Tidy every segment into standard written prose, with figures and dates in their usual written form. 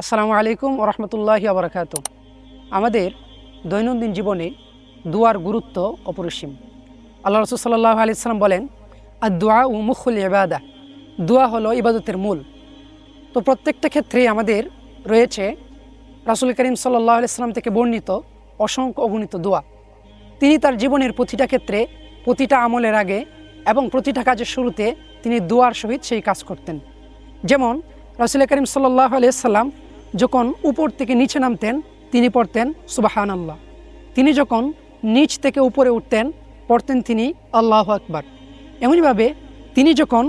আসসালামু আলাইকুম ওরহমতুল্লাহি আবরাকাতু। আমাদের দৈনন্দিন জীবনে দুয়ার গুরুত্ব অপরিসীম। আল্লাহ রাসূল সাল্লাল্লাহু আলাইহি সাল্লাম বলেন, আদ-দুআ মুখুল ইবাদা, দোয়া হলো ইবাদতের মূল। তো প্রত্যেকটা ক্ষেত্রেই আমাদের রয়েছে রাসূল করিম সাল্লাল্লাহু আলাইহি সাল্লাম থেকে বর্ণিত অসংখ্য অগণিত দোয়া। তিনি তার জীবনের প্রতিটা ক্ষেত্রে, প্রতিটা আমলের আগে এবং প্রতিটা কাজের শুরুতে তিনি দোয়ার সহিত সেই কাজ করতেন। যেমন রাসূল করিম সাল্লাল্লাহু আলাইহি সাল্লাম যখন উপর থেকে নিচে নামতেন তিনি পড়তেন সুবহানাল্লাহ। তিনি যখন নিচ থেকে উপরে উঠতেন পড়তেন তিনি আল্লাহু আকবার। এমনইভাবে তিনি যখন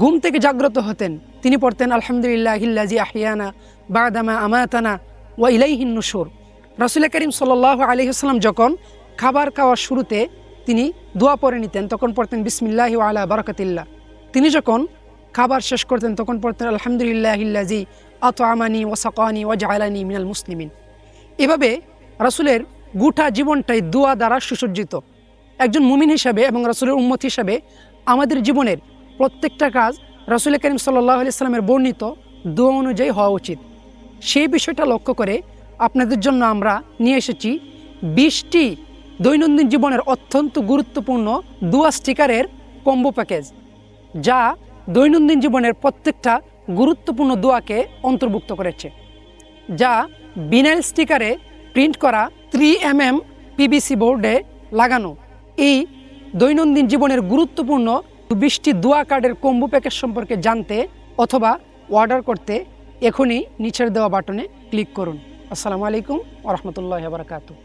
ঘুম থেকে জাগ্রত হতেন তিনি পড়তেন আলহামদুলিল্লাহিল্লাযী আহিয়ানা বা'দামা আমাতানা ওয়া ইলাইহিন নুশুর। রাসূল করিম সাল্লাল্লাহু আলাইহি ওয়াসাল্লাম যখন খাবার খাওয়ার শুরুতে তিনি দোয়া পড়ে নিতেন তখন পড়তেন বিসমিল্লাহি ওয়া আলা বারাকাতিল্লাহ। তিনি যখন খাবার শেষ করতেন তখন পড়তেন আলহামদুলিল্লাহিল্লাযী আত'আমানি ওয়া সাকানি ওয়া জাআলানি মিনাল মুসলিমিন। এভাবে রাসূলের গোটা জীবনটাই দোয়া দ্বারা সুসজ্জিত। একজন মুমিন হিসাবে এবং রাসূলের উম্মত হিসাবে আমাদের জীবনের প্রত্যেকটা কাজ রাসূল করিম সাল্লাল্লাহু আলাইহি সাল্লামের বর্ণিত দোয়া অনুযায়ী হওয়া উচিত। সেই বিষয়টা লক্ষ্য করে আপনাদের জন্য আমরা নিয়ে এসেছি 20টি দৈনন্দিন জীবনের অত্যন্ত গুরুত্বপূর্ণ দোয়া স্টিকারের কম্বো প্যাকেজ, যা দৈনন্দিন জীবনের প্রত্যেকটা গুরুত্বপূর্ণ দোয়াকে অন্তর্ভুক্ত করেছে, যা ভিনাইল স্টিকারে প্রিন্ট করা 3mm পিভিসি বোর্ডে লাগানো। এই দৈনন্দিন জীবনের গুরুত্বপূর্ণ 20টি দোয়া কার্ডের কম্বো প্যাকেজ সম্পর্কে জানতে অথবা অর্ডার করতে এখনই নিচের দেওয়া বাটনে ক্লিক করুন। আসসালামু আলাইকুম ওয়া রাহমাতুল্লাহি ওয়া বারাকাতুহু।